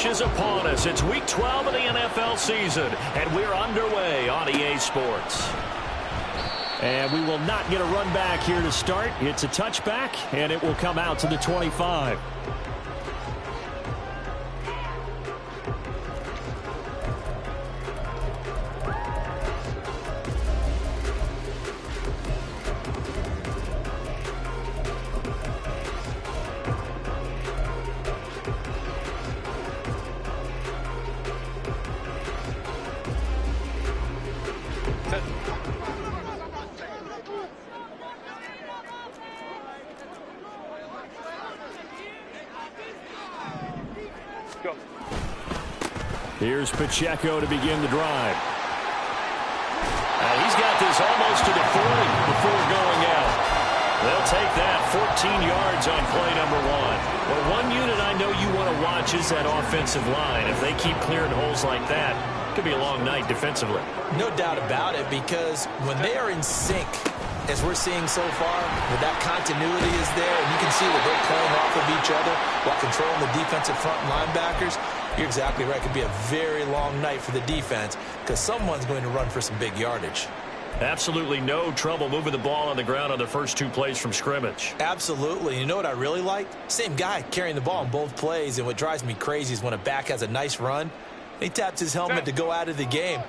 rush is upon us. It's Week 12 of the NFL season, and we're underway on EA Sports. And we will not get a run back here to start. It's a touchback, and it will come out to the 25. Here's Pacheco to begin the drive. He's got this almost to the 40 before going out. They'll take that 14 yards on play number 1. Well, one unit I know you want to watch is that offensive line. If they keep clearing holes like that, it could be a long night defensively. No doubt about it, because when they are in sync, as we're seeing so far, when that continuity is there, and you can see that they're playing off of each other while controlling the defensive front linebackers, you're exactly right. It could be a very long night for the defense because someone's going to run for some big yardage. Absolutely no trouble moving the ball on the ground on the first 2 plays from scrimmage. Absolutely. You know what I really like? Same guy carrying the ball in both plays, and what drives me crazy is when a back has a nice run, he taps his helmet to go out of the game.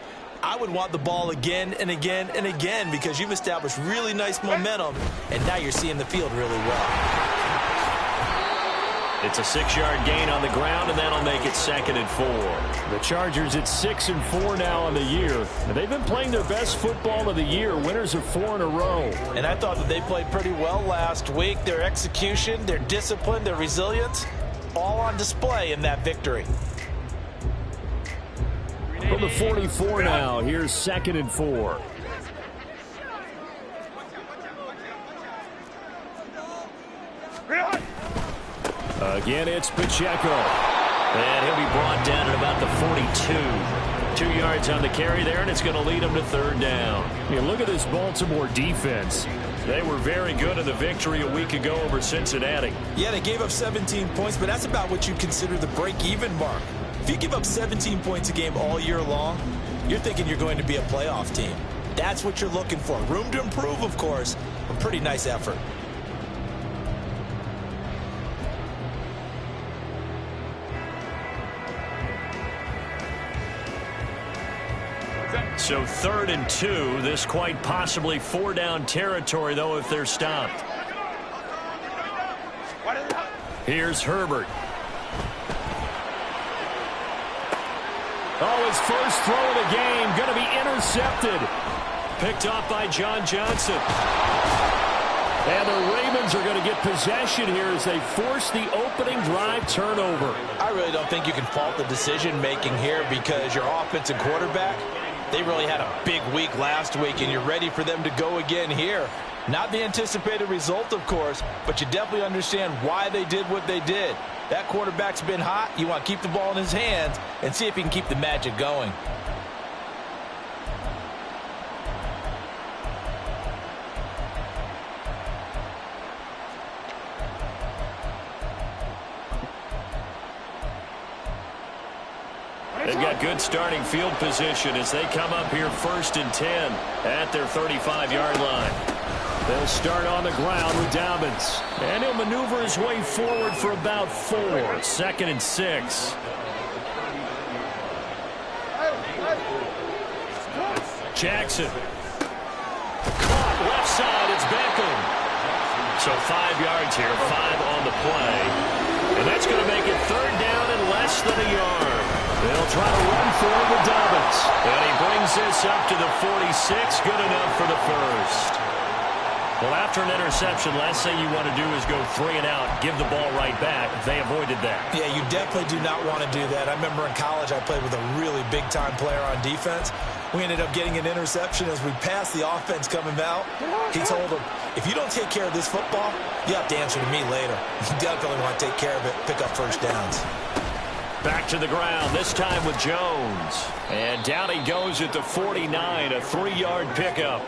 I would want the ball again and again and again because you've established really nice momentum, and now you're seeing the field really well. It's a 6-yard gain on the ground, and that'll make it 2nd and 4. The Chargers at 6 and 4 now on the year. And they've been playing their best football of the year. Winners of 4 in a row. And I thought that they played pretty well last week. Their execution, their discipline, their resilience, all on display in that victory. From the 44 now, here's 2nd and 4. Again, it's Pacheco. And he'll be brought down at about the 42. 2 yards on the carry there, and it's going to lead him to 3rd down. Look at this Baltimore defense. They were very good in the victory a week ago over Cincinnati. Yeah, they gave up 17 points, but that's about what you consider the break-even mark. If you give up 17 points a game all year long, you're thinking you're going to be a playoff team. That's what you're looking for. Room to improve, of course. A pretty nice effort. So 3rd and 2. This quite possibly 4-down territory, though, if they're stopped. Here's Herbert. Oh, his first throw of the game going to be intercepted. Picked off by John Johnson. And the Ravens are going to get possession here as they force the opening drive turnover. I really don't think you can fault the decision-making here because your offensive quarterback, they really had a big week last week, and you're ready for them to go again here. Not the anticipated result, of course, but you definitely understand why they did what they did. That quarterback's been hot. You want to keep the ball in his hands and see if he can keep the magic going. They've got good starting field position as they come up here 1st and 10 at their 35-yard line. They'll start on the ground with Dobbins. And he'll maneuver his way forward for about 4. 2nd and 6. Jackson. Caught left side. It's Beckham. So 5 yards here, 5 on the play. And that's going to make it 3rd down and less than a yard. They'll try to run for it with Dobbins. And he brings this up to the 46. Good enough for the first. Well, after an interception, last thing you want to do is go 3 and out, give the ball right back. They avoided that. Yeah, you definitely do not want to do that. I remember in college I played with a really big-time player on defense. We ended up getting an interception as we passed the offense coming out. He told him, if you don't take care of this football, you have to answer to me later. You definitely want to take care of it, pick up first downs. Back to the ground, this time with Jones. And down he goes at the 49, a 3-yard pickup.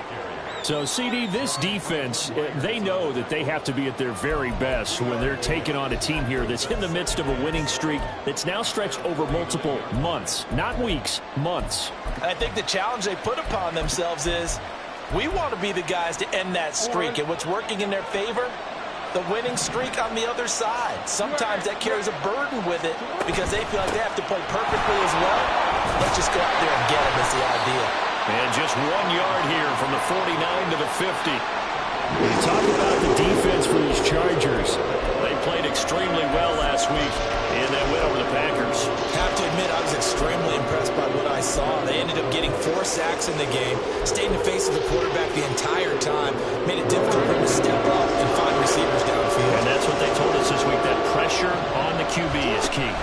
So, CD, this defense, they know that they have to be at their very best when they're taking on a team here that's in the midst of a winning streak that's now stretched over multiple months, not weeks, months. And I think the challenge they put upon themselves is we want to be the guys to end that streak. And what's working in their favor? The winning streak on the other side. Sometimes that carries a burden with it because they feel like they have to play perfectly as well. Let's just go out there and get them is the idea. And just 1 yard here from the 49 to the 50. When you talk about the defense for these Chargers, they played extremely well last week in that win over the Packers. Have to admit, I was extremely impressed by what I saw. They ended up getting 4 sacks in the game, stayed in the face of the quarterback the entire time, made it difficult for him to step up and find receivers downfield. And that's what they told us this week, that pressure on the QB is key.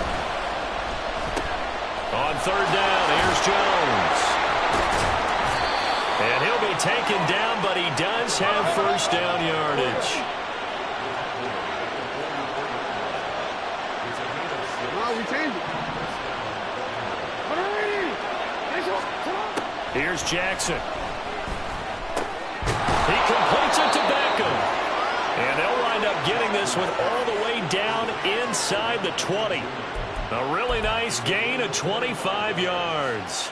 On third down, here's Jones. And he'll be taken down, but he does have first down yardage. Here's Jackson. He completes it to Beckham. And they'll wind up getting this one all the way down inside the 20. A really nice gain of 25 yards.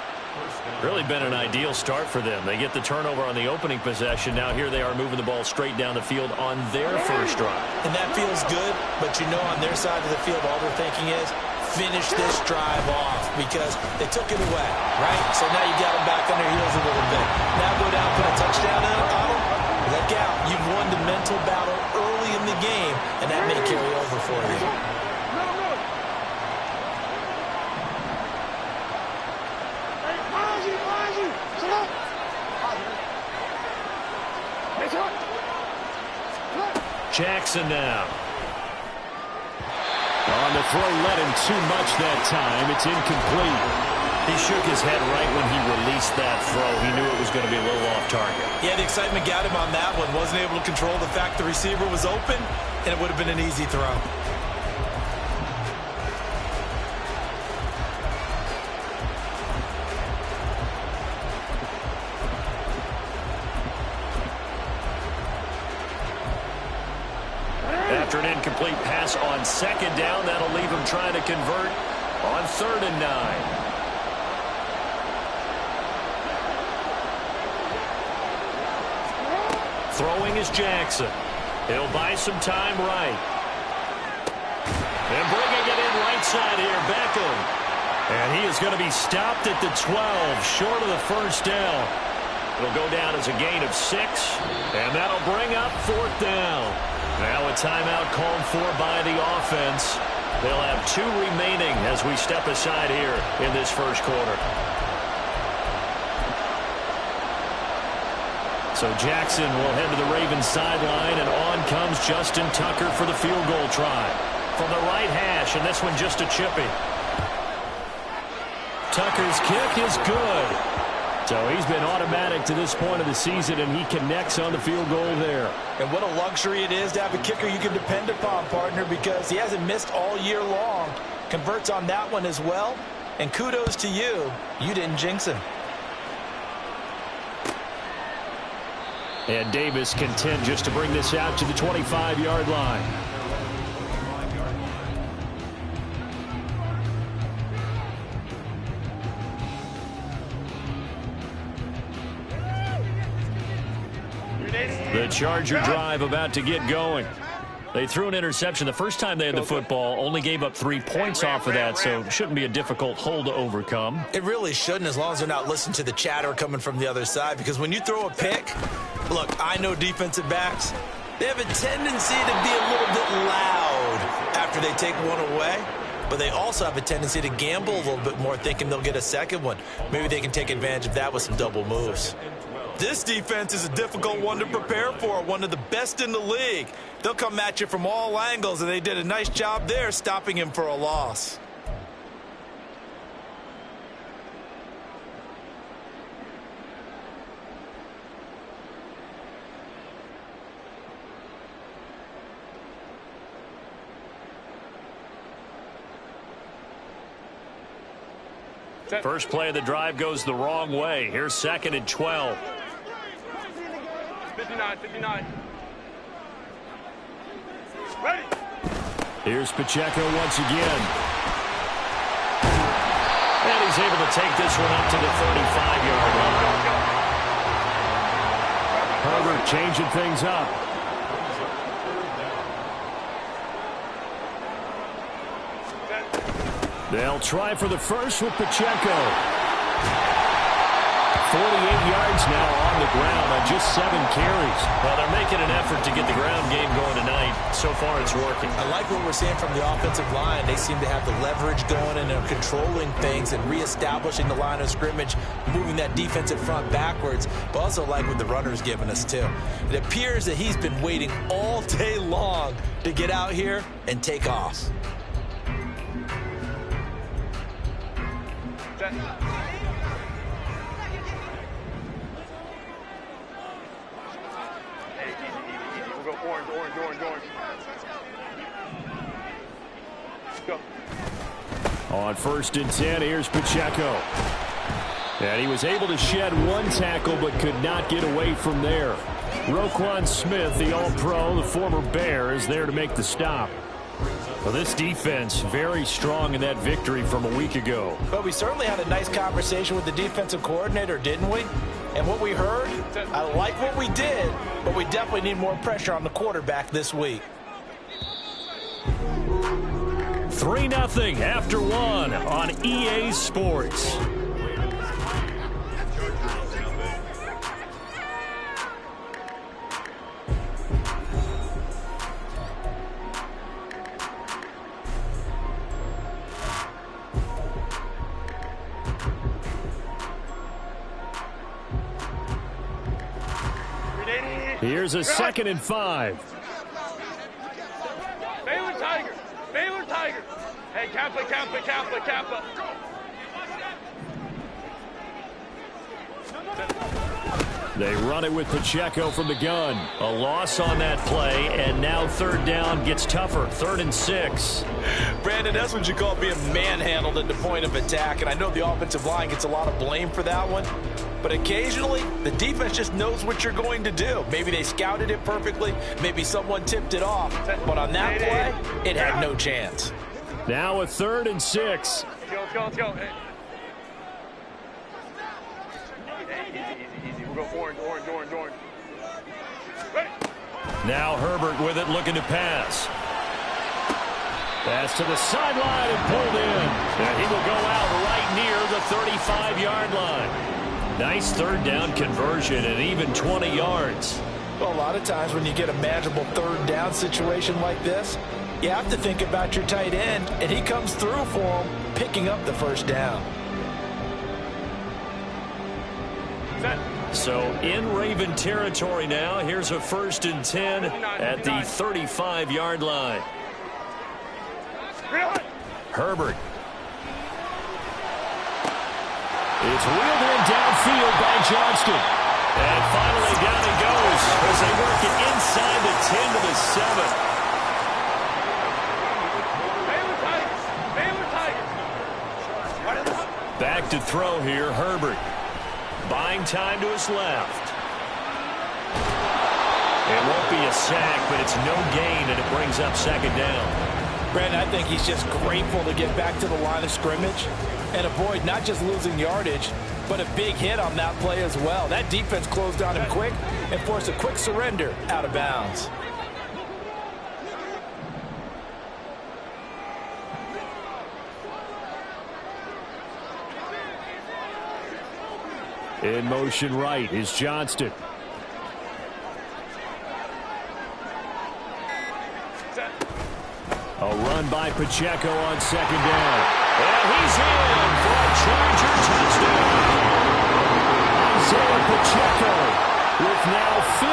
Really been an ideal start for them. They get the turnover on the opening possession. Now here they are moving the ball straight down the field on their first drive. And that feels good, but you know on their side of the field all they're thinking is finish this drive off because they took it away, right? So now you got them back on their heels a little bit. Now go down, put a touchdown in it, Otto. Look out. You've won the mental battle early in the game, and that may carry over for you. Jackson now. On the throw, led him too much that time. It's incomplete. He shook his head right when he released that throw. He knew it was going to be a little off target. Yeah, the excitement got him on that one. Wasn't able to control the fact the receiver was open, and it would have been an easy throw. After an incomplete pass on second down, that'll leave him trying to convert on 3rd and 9. Throwing is Jackson. He'll buy some time right. And bringing it in right side here, Beckham. And he is going to be stopped at the 12, short of the first down. It'll go down as a gain of 6, and that'll bring up 4th down. Now a timeout called for by the offense. They'll have 2 remaining as we step aside here in this first quarter. So Jackson will head to the Ravens sideline, and on comes Justin Tucker for the field goal try. From the right hash, and this one just a chippy. Tucker's kick is good. So he's been automatic to this point of the season, and he connects on the field goal there. And what a luxury it is to have a kicker you can depend upon, partner, because he hasn't missed all year long. Converts on that one as well. And kudos to you. You didn't jinx him. And Davis content just to bring this out to the 25-yard line. The Charger drive about to get going. They threw an interception the first time they had the football, only gave up 3 points off of that, so it shouldn't be a difficult hole to overcome. It really shouldn't, as long as they're not listening to the chatter coming from the other side, because when you throw a pick, look, I know defensive backs, they have a tendency to be a little bit loud after they take one away, but they also have a tendency to gamble a little bit more, thinking they'll get a second one. Maybe they can take advantage of that with some double moves. This defense is a difficult one to prepare for, one of the best in the league. They'll come at you from all angles, and they did a nice job there stopping him for a loss. First play of the drive goes the wrong way. Here's 2nd and 12. 59, 59. Ready. Here's Pacheco once again. And he's able to take this one up to the 35-yard line. Herbert changing things up. They'll try for the first with Pacheco. 48 yards now on the ground on just 7 carries. Well, they're making an effort to get the ground game going tonight. So far, it's working. I like what we're seeing from the offensive line. They seem to have the leverage going, and they're controlling things and reestablishing the line of scrimmage, moving that defensive front backwards. But also like what the runner's giving us, too. It appears that he's been waiting all day long to get out here and take off. Orange. Go. On 1st and 10, here's Pacheco. And he was able to shed 1 tackle but could not get away from there. Roquan Smith, the All-Pro, the former Bear, is there to make the stop. Well, this defense very strong in that victory from a week ago. But we certainly had a nice conversation with the defensive coordinator, didn't we? And what we heard, I like what we did, but we definitely need more pressure on the quarterback this week. 3-0 after 1 on EA Sports. Here's a 2nd and 5. Baylor Tiger. Hey, Kappa. They run it with Pacheco from the gun. A loss on that play, and now 3rd down gets tougher. 3rd and 6. Brandon, that's what you call being manhandled at the point of attack, and I know the offensive line gets a lot of blame for that one. But occasionally, the defense just knows what you're going to do. Maybe they scouted it perfectly. Maybe someone tipped it off. But on that play, it had no chance. Now a 3rd and 6. Let's go. Hey, easy. We'll go orange. Ready. Now Herbert with it, looking to pass. Pass to the sideline and pulled in. And he will go out right near the 35-yard line. Nice 3rd down conversion and even 20 yards. Well, a lot of times when you get a manageable 3rd down situation like this, you have to think about your tight end, and he comes through for him, picking up the 1st down. So in Raven territory now. Here's a 1st and 10 at the 35-yard line. Herbert. It's wheeled in downfield by Johnston. And finally down he goes as they work it inside the 10 to the 7. Back to throw here, Herbert. Buying time to his left. It won't be a sack, but it's no gain, and it brings up 2nd down. Brandon, I think he's just grateful to get back to the line of scrimmage and avoid not just losing yardage, but a big hit on that play as well. That defense closed on him quick and forced a quick surrender out of bounds. In motion right is Johnston. A run by Pacheco on 2nd down. And he's in for a Charger touchdown. Isaiah Pacheco with now 15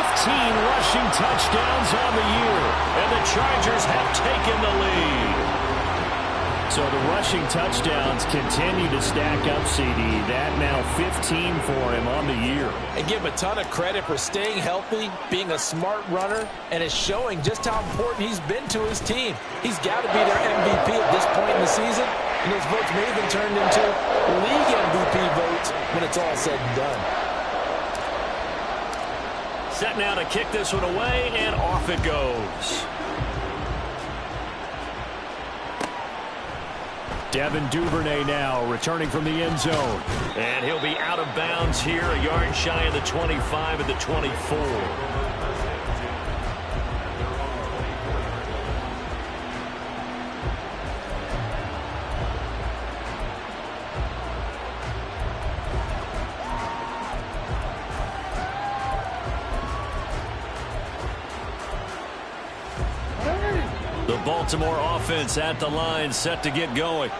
rushing touchdowns on the year. And the Chargers have taken the lead. So the rushing touchdowns continue to stack up, CD. That now 15 for him on the year. And give him a ton of credit for staying healthy, being a smart runner, and is showing just how important he's been to his team. He's got to be their MVP at this point in the season, and those votes may have been turned into league MVP votes when it's all said and done. Set now to kick this one away, and off it goes. Devin Duvernay now returning from the end zone. And he'll be out of bounds here, a yard shy of the 25 at the 24. The Baltimore offense at the line, set to get going.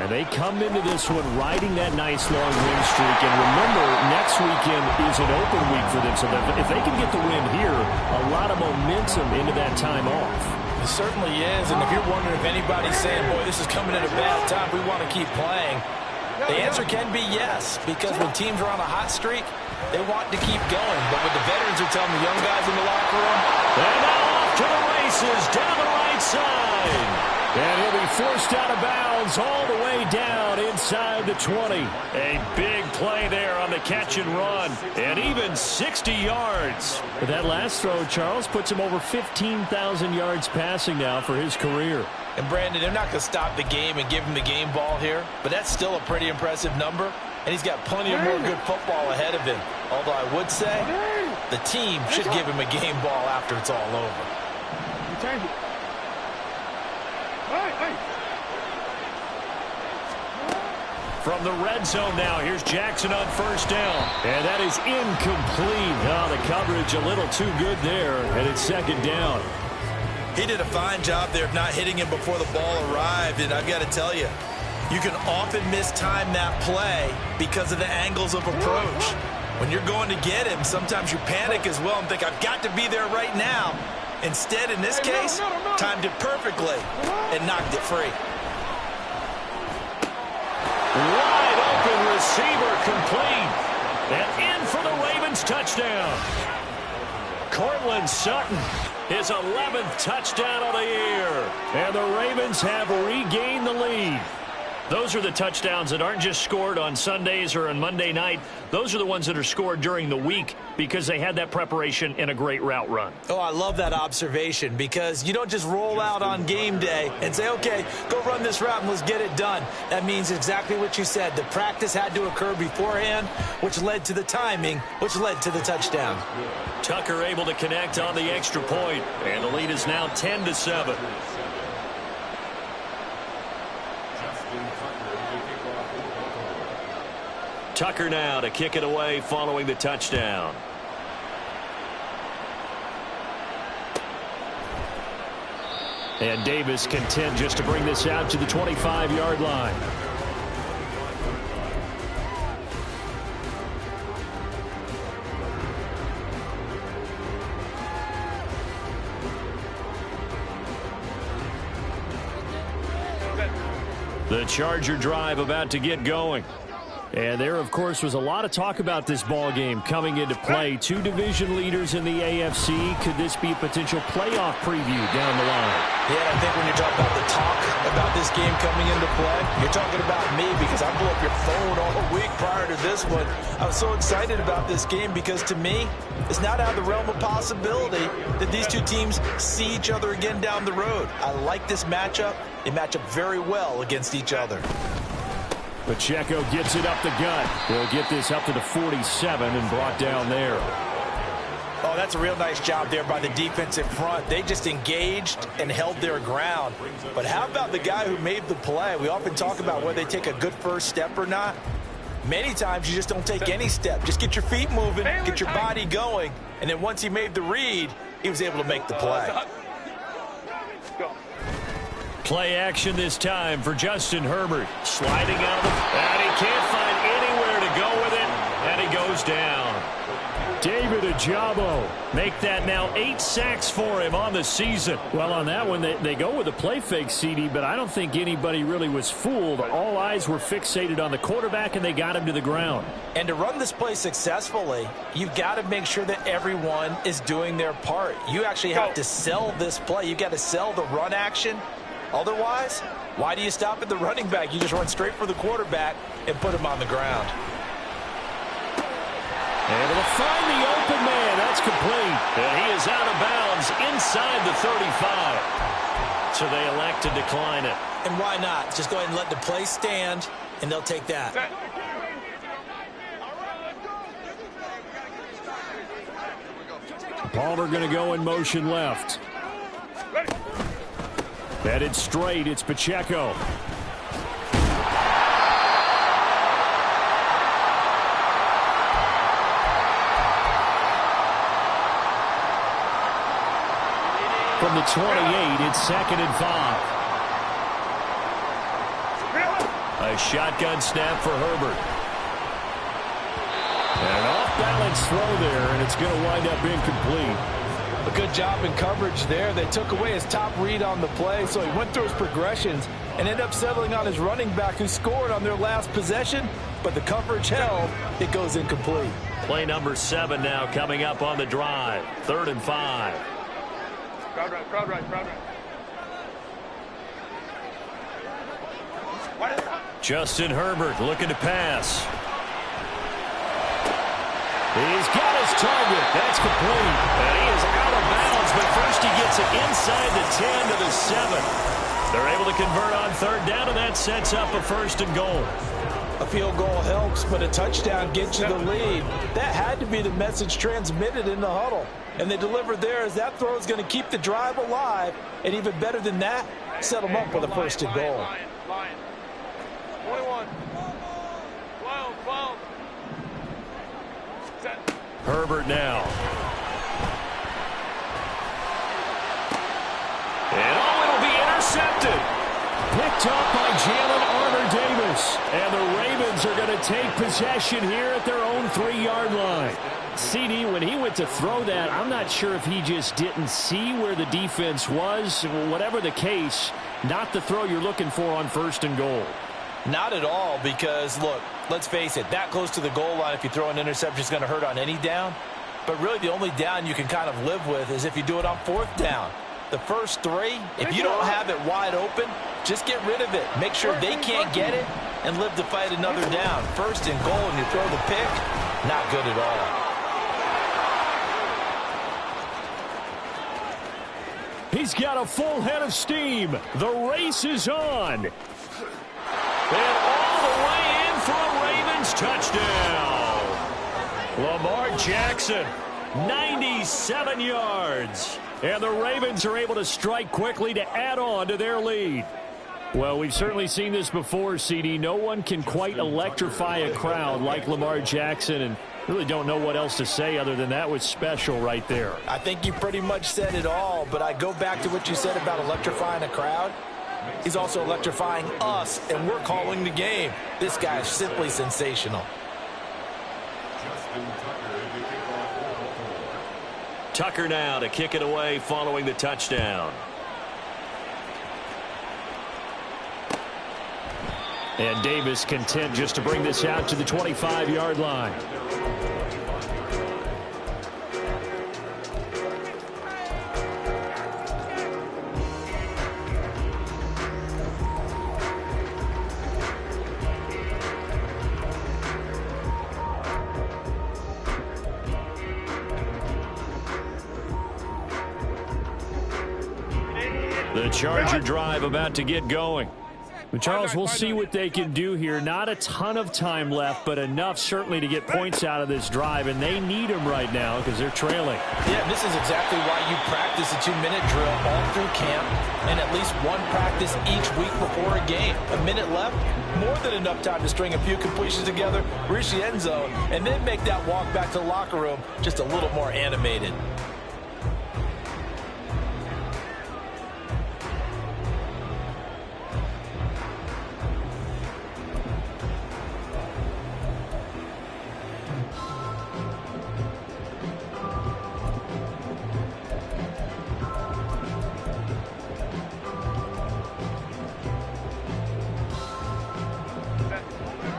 And they come into this one riding that nice long win streak. And remember, next weekend is an open week for them. So if they can get the win here, a lot of momentum into that time off. It certainly is. And if you're wondering if anybody's saying, boy, this is coming at a bad time, we want to keep playing, the answer can be yes. Because when teams are on a hot streak, they want to keep going. But what the veterans are telling the young guys in the locker room, and now off to the races down the right side. And he'll be forced out of bounds all the way down inside the 20. A big play there on the catch and run. And even 60 yards. But that last throw, Charles, puts him over 15,000 yards passing now for his career. And Brandon, they're not going to stop the game and give him the game ball here. But that's still a pretty impressive number. And he's got plenty of more good football ahead of him. Although I would say the team should give him a game ball after it's all over. From the red zone now, here's Jackson on first down. And that is incomplete. Oh, the coverage a little too good there, and it's second down. He did a fine job there of not hitting him before the ball arrived, and I've got to tell you, you can often mistime that play because of the angles of approach. When you're going to get him, sometimes you panic as well and think, I've got to be there right now. Instead, in this case, timed it perfectly and knocked it free. Wide open receiver complete. And in for the Ravens touchdown. Cortland Sutton, his 11th touchdown of the year. And the Ravens have regained the lead. Those are the touchdowns that aren't just scored on Sundays or on Monday night. Those are the ones that are scored during the week because they had that preparation and a great route run. Oh, I love that observation because you don't just roll out on game day and say, okay, go run this route and let's get it done. That means exactly what you said. The practice had to occur beforehand, which led to the timing, which led to the touchdown. Tucker able to connect on the extra point, and the lead is now 10-7. Tucker now to kick it away following the touchdown. And Davis content just to bring this out to the 25-yard line. The Charger drive about to get going. And there, of course, was a lot of talk about this ball game coming into play. Two division leaders in the AFC. Could this be a potential playoff preview down the line? Yeah, I think when you're talking about the talk about this game coming into play, you're talking about me because I blew up your phone all week prior to this one. I was so excited about this game because, to me, it's not out of the realm of possibility that these two teams see each other again down the road. I like this matchup. They match up very well against each other. Pacheco gets it up the gut. He'll get this up to the 47 and brought down there. Oh, that's a real nice job there by the defensive front. They just engaged and held their ground. But how about the guy who made the play? We often talk about whether they take a good first step or not. Many times you just don't take any step. Just get your feet moving, get your body going. And then once he made the read, he was able to make the play. Play action this time for Justin Herbert. Sliding out of the... And he can't find anywhere to go with it. And he goes down. David Ojabo. Make that now 8 sacks for him on the season. Well, on that one, they go with a play fake, CD, but I don't think anybody really was fooled. All eyes were fixated on the quarterback, and they got him to the ground. And to run this play successfully, you've got to make sure that everyone is doing their part. You actually have to sell this play. You've got to sell the run action. Otherwise, why do you stop at the running back? You just run straight for the quarterback and put him on the ground. Able to find the open man. That's complete. And he is out of bounds inside the 35. So they elect to decline it. And why not? Just go ahead and let the play stand, and they'll take that. Palmer going to go in motion left. Headed straight, it's Pacheco. From the 28, it's 2nd and 5. A shotgun snap for Herbert. And an off-balance throw there, and it's going to wind up incomplete. A good job in coverage there. They took away his top read on the play, so he went through his progressions and ended up settling on his running back who scored on their last possession, but the coverage held. It goes incomplete. Play number 7 now coming up on the drive. 3rd and 5. Crowd right, crowd right, crowd right. Justin Herbert looking to pass. He's got his target. That's complete. And he is out of bounds, but first he gets it inside the 10 to the 7. They're able to convert on 3rd down, and that sets up a 1st and goal. A field goal helps, but a touchdown gets you the lead. That had to be the message transmitted in the huddle. And they delivered there as that throw is going to keep the drive alive. And even better than that, set them up with a 1st and goal. 21. 12. Herbert now. And it'll be intercepted. Picked up by Jalen Armour-Davis. And the Ravens are going to take possession here at their own 3-yard line. CD, when he went to throw that, I'm not sure if he just didn't see where the defense was. Whatever the case, not the throw you're looking for on 1st and goal. Not at all, because, look, let's face it, that close to the goal line, if you throw an interception, is going to hurt on any down. But really, the only down you can kind of live with is if you do it on 4th down. The first 3, if you don't have it wide open, just get rid of it. Make sure they can't get it and live to fight another down. 1st and goal, and you throw the pick, not good at all. He's got a full head of steam. The race is on. And all the way in for a Ravens touchdown. Lamar Jackson, 97 yards. And the Ravens are able to strike quickly to add on to their lead. Well, we've certainly seen this before, CD. No one can quite electrify a crowd like Lamar Jackson, and really don't know what else to say other than that was special right there. I think you pretty much said it all, but I go back to what you said about electrifying a crowd. He's also electrifying us, and we're calling the game. This guy is simply sensational. Tucker now to kick it away following the touchdown. And Davis content just to bring this out to the 25-yard line. The Charger drive about to get going. Charles, we'll see what they can do here. Not a ton of time left, but enough certainly to get points out of this drive, and they need them right now because they're trailing. Yeah, this is exactly why you practice a 2-minute drill all through camp and at least one practice each week before a game. A minute left, more than enough time to string a few completions together, reach the end zone, and then make that walk back to the locker room just a little more animated.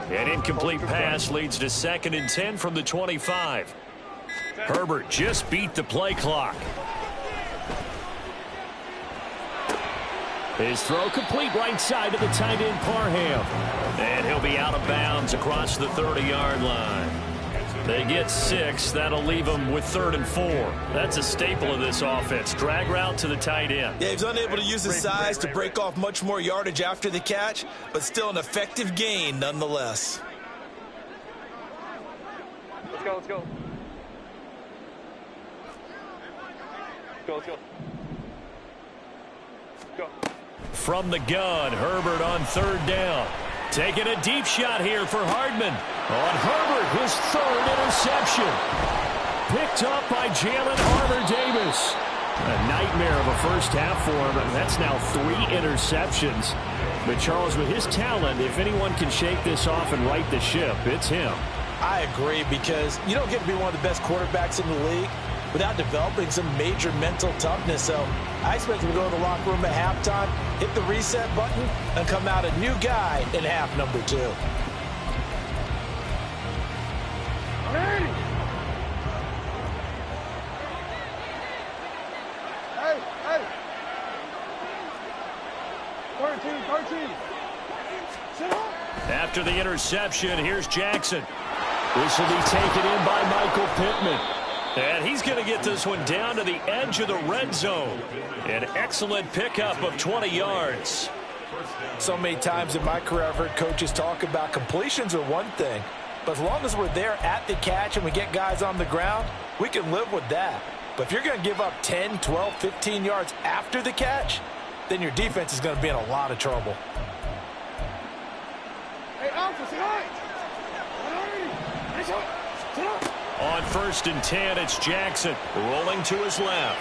An incomplete pass leads to 2nd and 10 from the 25. Herbert just beat the play clock. His throw complete right side to the tight end Parham. And he'll be out of bounds across the 30-yard line. They get 6. That'll leave them with 3rd and 4. That's a staple of this offense. Drag route to the tight end. Yeah, he's unable to use his size to break off much more yardage after the catch, but still an effective gain nonetheless. Let's go, let's go. Let's go. Go. From the gun, Herbert on 3rd down. Taking a deep shot here for Hardman. On Herbert, his 3rd interception. Picked up by Jalen Armour-Davis. A nightmare of a first half for him. That's now 3 interceptions. But Charles, with his talent, if anyone can shake this off and right the ship, it's him. I agree, because you don't get to be one of the best quarterbacks in the league without developing some major mental toughness. So I expect him to go to the locker room at halftime, hit the reset button, and come out a new guy in half number 2. Hey! Hey! 13. Sit up! After the interception, here's Jackson. This will be taken in by Michael Pittman. And he's going to get this one down to the edge of the red zone. An excellent pickup of 20 yards. So many times in my career, I've heard coaches talk about completions are one thing, but as long as we're there at the catch and we get guys on the ground, we can live with that. But if you're going to give up 10, 12, 15 yards after the catch, then your defense is going to be in a lot of trouble. Hey, Alpha, sit up! Sit up! On 1st and 10, it's Jackson rolling to his left.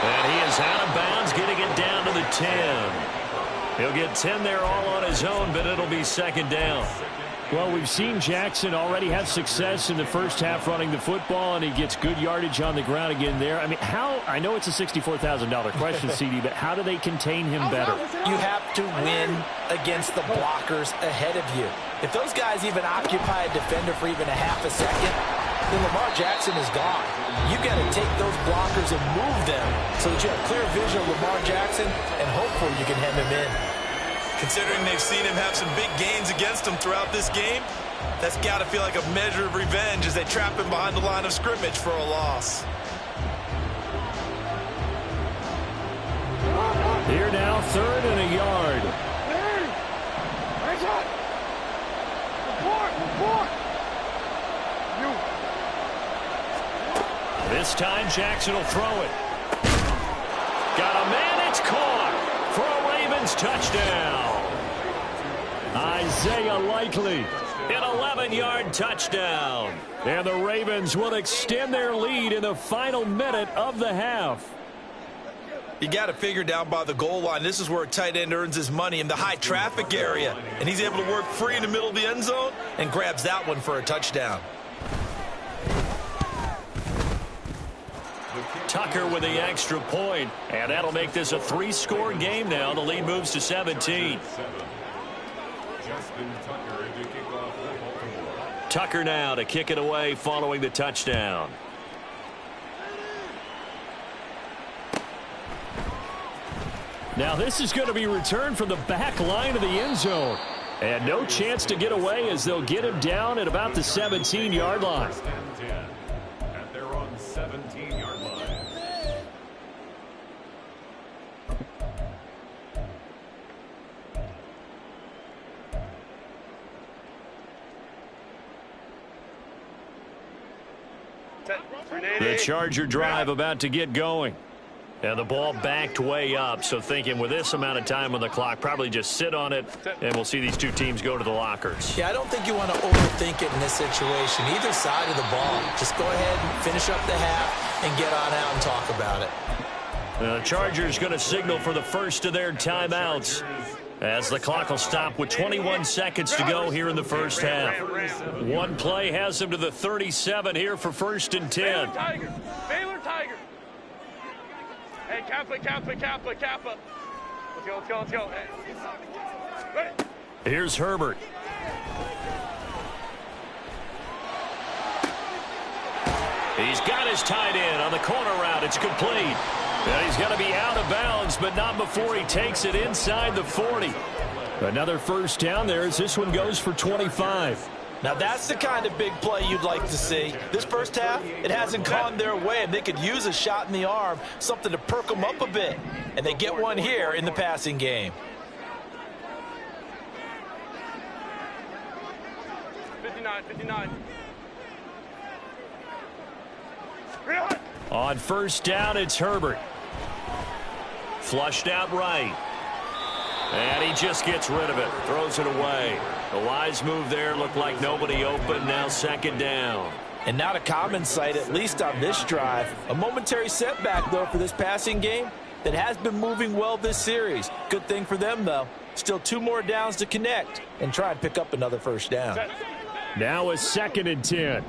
And he is out of bounds, getting it down to the 10. He'll get 10 there all on his own, but it'll be 2nd down. Well, we've seen Jackson already have success in the first half running the football, and he gets good yardage on the ground again there. I mean, I know it's a $64,000 question, CD, but how do they contain him better? You have to win against the blockers ahead of you. If those guys even occupy a defender for even a half a second, then Lamar Jackson is gone. You've got to take those blockers and move them so that you have clear vision of Lamar Jackson, and hopefully you can hem him in. Considering they've seen him have some big gains against them throughout this game, that's got to feel like a measure of revenge as they trap him behind the line of scrimmage for a loss. Here now, 3rd and a yard. Hey! Hey, shot! Report! This time, Jackson will throw it. Got a man, it's caught for a Ravens touchdown. Isaiah Likely, an 11-yard touchdown. And the Ravens will extend their lead in the final minute of the half. You got to figure down by the goal line. This is where a tight end earns his money, in the high traffic area. And he's able to work free in the middle of the end zone and grabs that one for a touchdown. Tucker with the extra point, and that'll make this a 3-score game now. The lead moves to 17. Tucker now to kick it away following the touchdown. Now this is going to be returned from the back line of the end zone. And no chance to get away as they'll get him down at about the 17-yard line. At their own 17-yard line. The Charger drive about to get going. And the ball backed way up, so thinking with this amount of time on the clock, probably just sit on it, and we'll see these two teams go to the lockers. Yeah, I don't think you want to overthink it in this situation. Either side of the ball. Just go ahead and finish up the half and get on out and talk about it. The Chargers going to signal for the first of their timeouts as the clock will stop with 21 seconds to go here in the first half. One play has them to the 37 here for 1st and 10. Baylor Tigers! Baylor Tigers! Hey, Kappa. Let's go. Hey. Ready. Here's Herbert. He's got his tight end on the corner route. It's complete. And he's going to be out of bounds, but not before he takes it inside the 40. Another first down there as this one goes for 25. Now that's the kind of big play you'd like to see. This first half, it hasn't gone their way, and they could use a shot in the arm, something to perk them up a bit. And they get one here in the passing game. 59. On first down, it's Herbert. Flushed out right. And he just gets rid of it. Throws it away. The wise move there. Looked like nobody open. Now second down. And not a common sight, at least on this drive. A momentary setback, though, for this passing game that has been moving well this series. Good thing for them, though. Still 2 more downs to connect and try and pick up another first down. Now a 2nd and 10.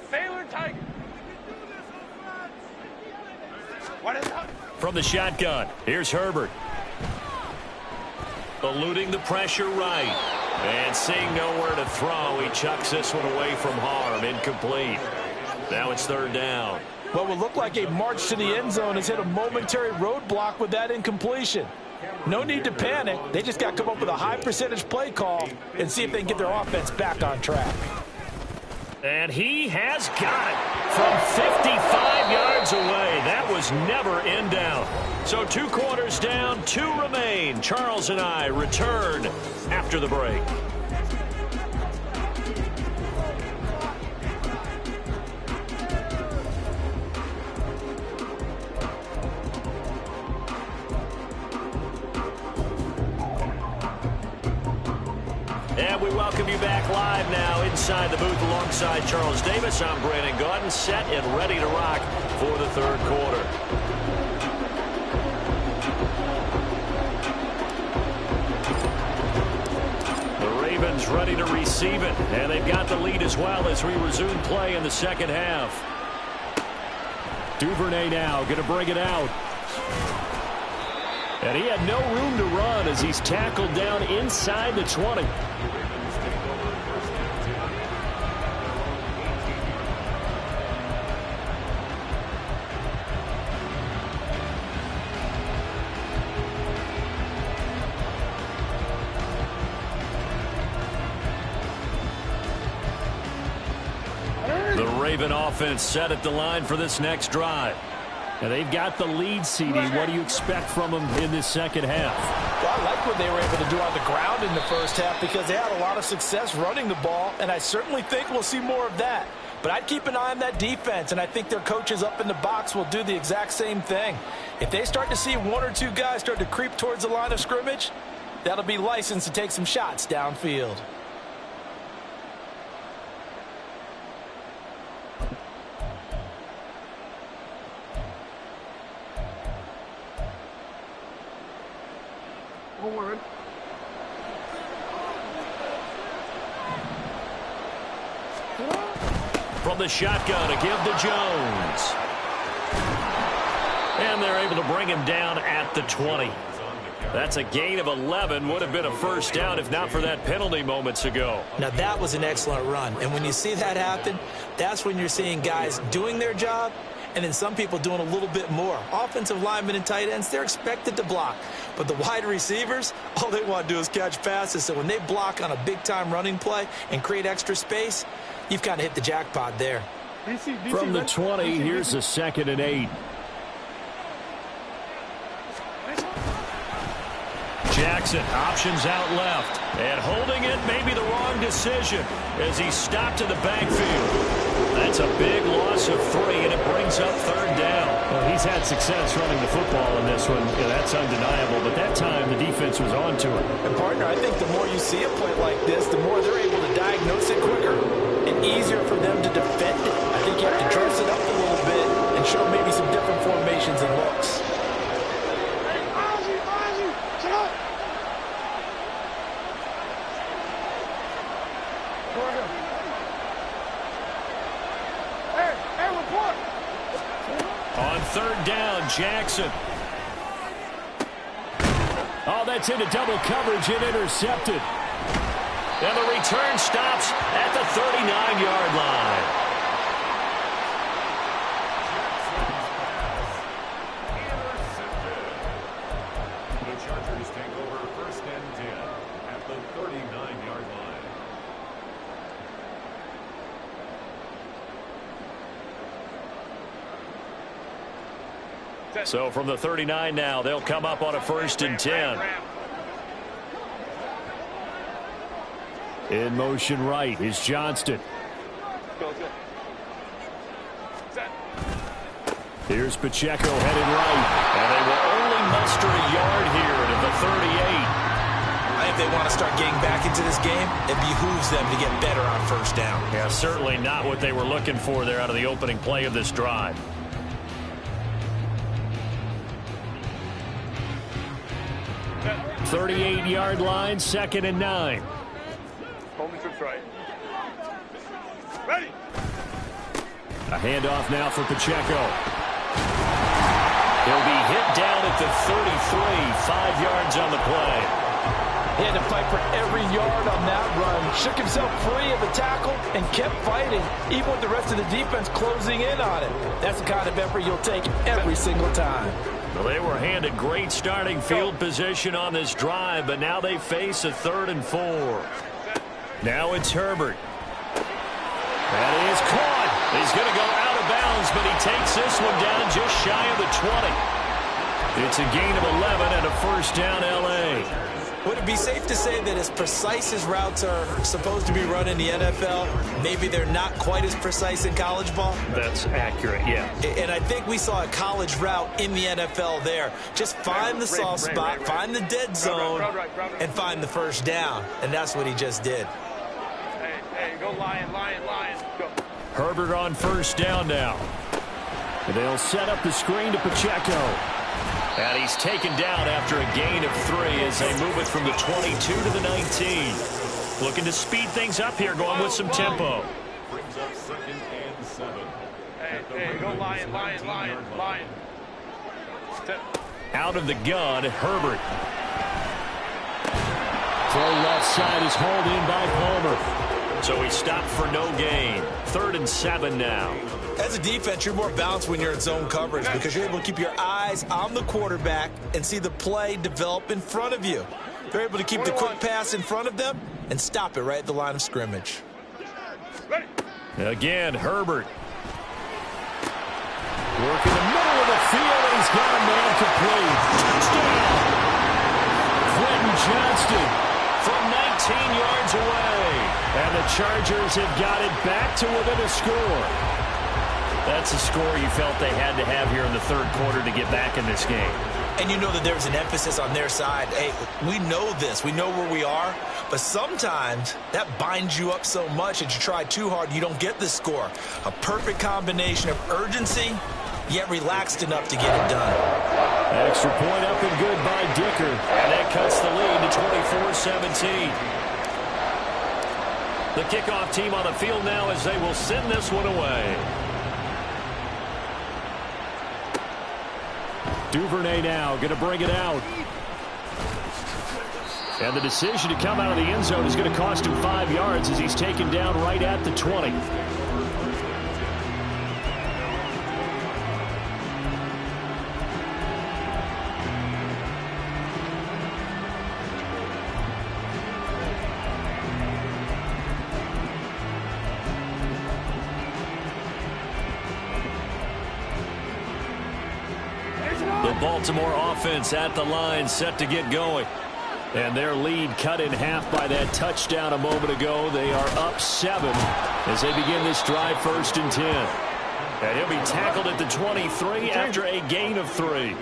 Sailor Tiger. What is that? From the shotgun, here's Herbert. Eluding the pressure right. And seeing nowhere to throw, he chucks this one away from harm. Incomplete. Now it's 3rd down. What will look like a march to the end zone has hit a momentary roadblock with that incompletion. No need to panic. They just got to come up with a high percentage play call and see if they can get their offense back on track. And he has got it from 55 yards away. That was never in doubt. So 2 quarters down, 2 remain. Charles and I return after the break. And we welcome you back live now inside the booth alongside Charles Davis. I'm Brandon Gaudin, set and ready to rock for the 3rd quarter. The Ravens ready to receive it, and they've got the lead as well as we resume play in the 2nd half. Duvernay now going to bring it out. And he had no room to run as he's tackled down inside the 20. The Raven offense set at the line for this next drive. And they've got the lead, CD. What do you expect from them in this 2nd half? Well, I like what they were able to do on the ground in the first half because they had a lot of success running the ball, and I certainly think we'll see more of that. But I'd keep an eye on that defense, and I think their coaches up in the box will do the exact same thing. If they start to see 1 or 2 guys start to creep towards the line of scrimmage, that'll be licensed to take some shots downfield. From the shotgun, a give to Jones. And they're able to bring him down at the 20. That's a gain of 11. Would have been a first down if not for that penalty moments ago. Now, that was an excellent run. And when you see that happen, that's when you're seeing guys doing their job and then some people doing a little bit more. Offensive linemen and tight ends, they're expected to block. But the wide receivers, all they want to do is catch passes. So when they block on a big-time running play and create extra space, you've kind of hit the jackpot there. From the 20, here's a 2nd and 8. Jackson options out left. And holding it may be the wrong decision as he's stopped in the backfield. That's a big loss of 3, and it brings up 3rd down. Well, he's had success running the football in this one. Yeah, that's undeniable. But that time, the defense was on to it. And, partner, I think the more you see a play like this, the more they're able to diagnose it quicker and easier for them to defend it. I think you have to dress it up a little bit and show maybe some different formations and looks. On 3rd down, Jackson. Oh, that's into double coverage and intercepted. And the return stops at the 39-yard line. So from the 39 now, they'll come up on a 1st and 10. In motion right is Johnston. Here's Pacheco headed right. And they will only muster a yard here to the 38. If they want to start getting back into this game, it behooves them to get better on 1st down. Yeah, certainly not what they were looking for there out of the opening play of this drive. Set. 38-yard line, 2nd and 9. Only trips right. Ready. A handoff now for Pacheco. He'll be hit down at the 33, 5 yards on the play. He had to fight for every yard on that run. Shook himself free of the tackle and kept fighting, even with the rest of the defense closing in on it. That's the kind of effort you'll take every single time. Well, they were handed great starting field position on this drive, but now they face a 3rd and 4. Now it's Herbert. That is caught. He's going to go out of bounds, but he takes this one down just shy of the 20. It's a gain of 11 and a 1st down L.A. Would it be safe to say that as precise as routes are supposed to be run in the NFL, maybe they're not quite as precise in college ball? That's accurate, yeah. And I think we saw a college route in the NFL there. Just find the soft spot, find the dead zone, and find the 1st down. And that's what he just did. Hey, go Lion, go. Herbert on 1st down now. They'll set up the screen to Pacheco. And he's taken down after a gain of 3 as they move it from the 22 to the 19. Looking to speed things up here, going with some tempo. Brings up 2nd and 7. Hey, go Lion. Set. Out of the gun, Herbert. Throw left side is hauled in by Palmer. So he stopped for no gain. 3rd and 7 now. As a defense, you're more balanced when you're in zone coverage because you're able to keep your eyes on the quarterback and see the play develop in front of you. They're able to keep the quick pass in front of them and stop it right at the line of scrimmage. Ready. Again, Herbert. Work in the middle of the field, and he's got a man complete. Touchdown! Quentin Johnston From 19 yards away. And the Chargers have got it back to within a score. That's a score you felt they had to have here in the 3rd quarter to get back in this game. And you know that there's an emphasis on their side. Hey, we know this. We know where we are. But sometimes that binds you up so much that you try too hard, you don't get the score. A perfect combination of urgency, yet relaxed enough to get it done. Extra point up and good by Dicker. And that cuts the lead to 24-17. The kickoff team on the field now as they will send this one away. Duvernay now going to bring it out. And the decision to come out of the end zone is going to cost him 5 yards as he's taken down right at the 20. The Baltimore offense at the line set to get going. And their lead cut in half by that touchdown a moment ago. They are up 7 as they begin this drive 1st and 10. And he'll be tackled at the 23 after a gain of 3.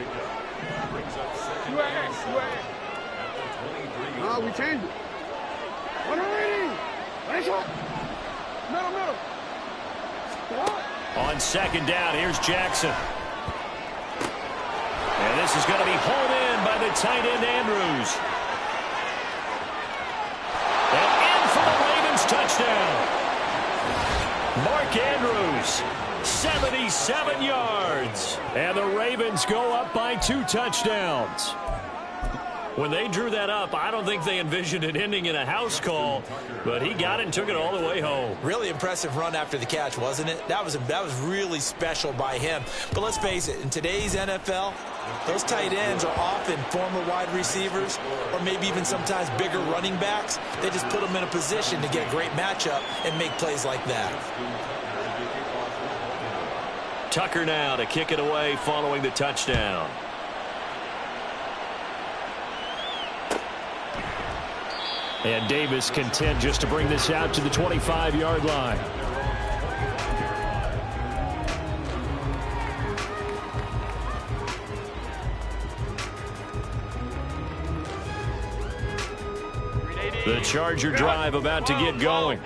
No, we changed it. Middle. On 2nd down, here's Jackson. And this is going to be hauled in by the tight end, Andrews. And in for the Ravens touchdown. Mark Andrews, 77 yards. And the Ravens go up by 2 touchdowns. When they drew that up, I don't think they envisioned it ending in a house call, but he got it and took it all the way home. Really impressive run after the catch, wasn't it? That was really special by him. But let's face it, in today's NFL, those tight ends are often former wide receivers or maybe even sometimes bigger running backs. They just put them in a position to get a great matchup and make plays like that. Tucker now to kick it away following the touchdown. And Davis content just to bring this out to the 25-yard line. The Charger drive about to get going.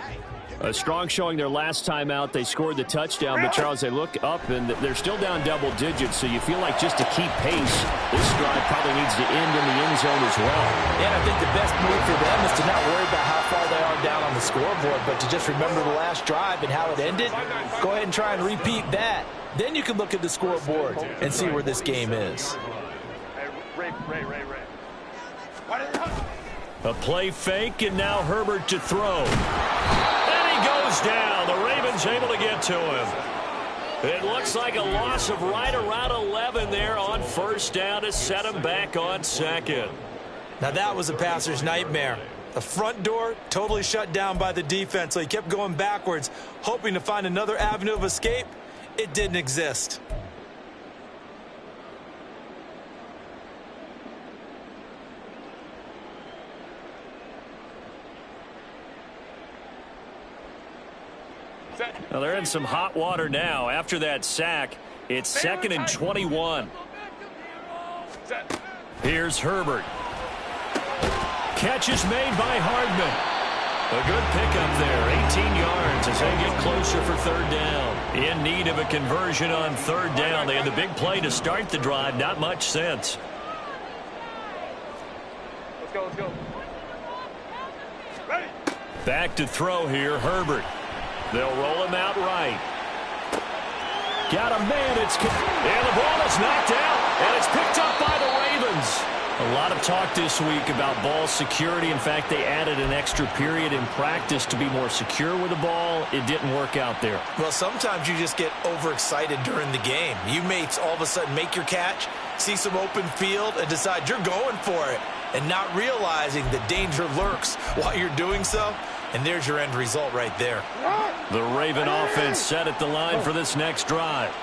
A strong showing their last time out. They scored the touchdown, but Charles, they look up and they're still down double digits, so you feel like just to keep pace, this drive probably needs to end in the end zone as well. And I think the best move for them is to not worry about how far they are down on the scoreboard, but to just remember the last drive and how it ended. Go ahead and try and repeat that. Then you can look at the scoreboard and see where this game is. A play fake, and now Herbert to throw. Goes down. The Ravens able to get to him. It looks like a loss of right around 11 there on first down to set him back on second. Now that was a passer's nightmare. The front door totally shut down by the defense, so he kept going backwards, hoping to find another avenue of escape. It didn't exist. Well, they're in some hot water now. After that sack, it's 2nd and 21. Here's Herbert. Catch is made by Hardman. A good pickup there, 18 yards as they get closer for third down. In need of a conversion on third down. They had the big play to start the drive. Not much since. Let's go, let's go. Ready. Back to throw here, Herbert. They'll roll him out right. Got a man. And the ball is knocked out, and it's picked up by the Ravens. A lot of talk this week about ball security. In fact, they added an extra period in practice to be more secure with the ball. It didn't work out there. Well, sometimes you just get overexcited during the game. You may all of a sudden make your catch, see some open field, and decide you're going for it, and not realizing the danger lurks while you're doing so. And there's your end result right there. The Raven offense set at the line for this next drive.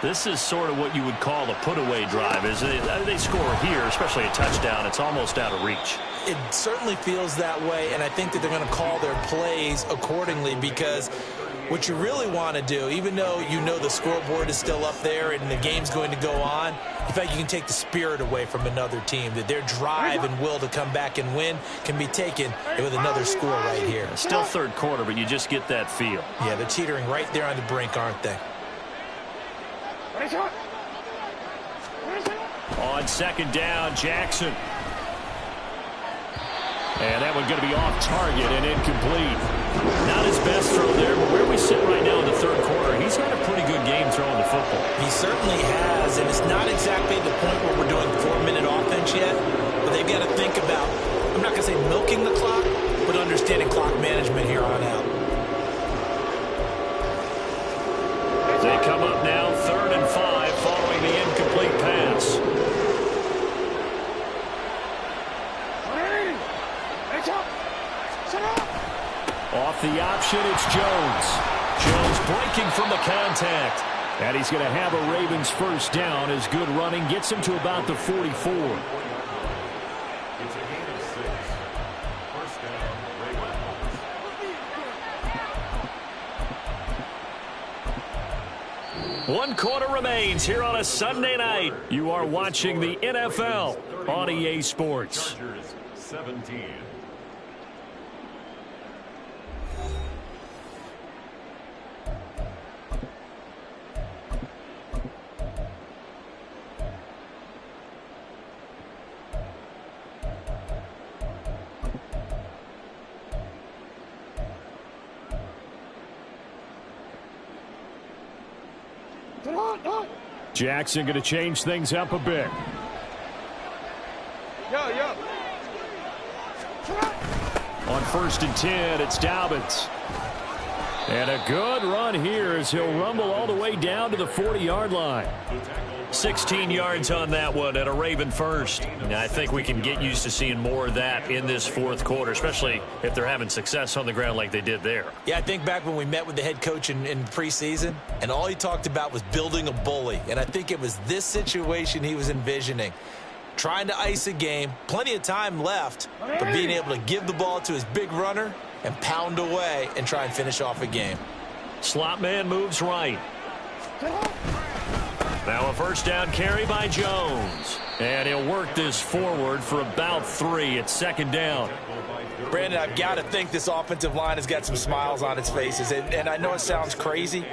This is sort of what you would call a put-away drive. As they score here, especially a touchdown, it's almost out of reach. It certainly feels that way, and I think that they're going to call their plays accordingly, because what you really want to do, even though you know the scoreboard is still up there and the game's going to go on, in fact, you can take the spirit away from another team, that their drive and will to come back and win can be taken with another score right here. Still third quarter, but you just get that feel. Yeah, they're teetering right there on the brink, aren't they? On second down, Jackson. And that one going to be off target and incomplete. Not his best throw there, but where we sit right now in the third quarter, he's had a pretty good game throwing the football. He certainly has, and it's not exactly the point where we're doing 4-minute offense yet, but they've got to think about, I'm not going to say milking the clock, but understanding clock management here on out. They come up now 3rd and 5 following the incomplete pass. Off the option, it's Jones. Jones breaking from the contact. And he's going to have a Ravens first down as good running gets him to about the 44. It's a gain of 6. First down, Ravens. 1 quarter remains here on a Sunday night. You are watching the NFL on EA Sports. Chargers 17. Jackson going to change things up a bit. On 1st and 10, it's Dobbins. And a good run here as he'll rumble all the way down to the 40-yard line. 16 yards on that one and a Raven first. Now, I think we can get used to seeing more of that in this fourth quarter, especially if they're having success on the ground like they did there. Yeah, I think back when we met with the head coach in preseason, and all he talked about was building a bully. And I think it was this situation he was envisioning. Trying to ice a game, plenty of time left, but being able to give the ball to his big runner and pound away and try and finish off a game. Slot man moves right. Now a first down carry by Jones. And he'll work this forward for about 3 at second down. Brandon, I've got to think this offensive line has got some smiles on its faces. And I know it sounds crazy,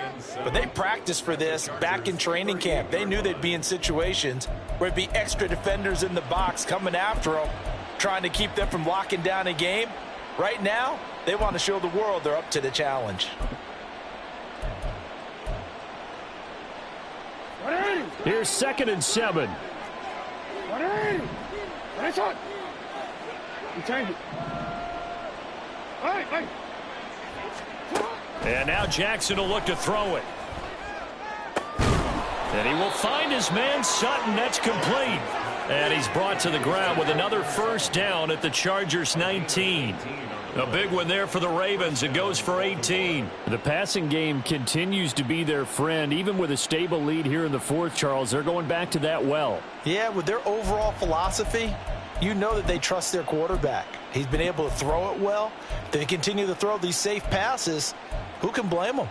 but they practiced for this back in training camp. They knew they'd be in situations where it'd be extra defenders in the box coming after them, trying to keep them from locking down a game. Right now, they want to show the world they're up to the challenge. Here's 2nd and 7. And now Jackson will look to throw it. And he will find his man Sutton. That's complete. And he's brought to the ground with another first down at the Chargers 19. A big one there for the Ravens. It goes for 18. The passing game continues to be their friend. Even with a stable lead here in the fourth, Charles, they're going back to that well. Yeah, with their overall philosophy, you know that they trust their quarterback. He's been able to throw it well. They continue to throw these safe passes. Who can blame them?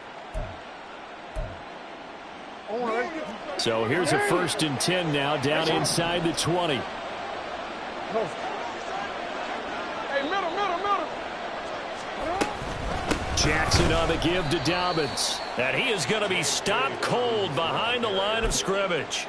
So here's a 1st and 10 now down inside the 20. Jackson on the give to Dobbins. And he is going to be stopped cold behind the line of scrimmage.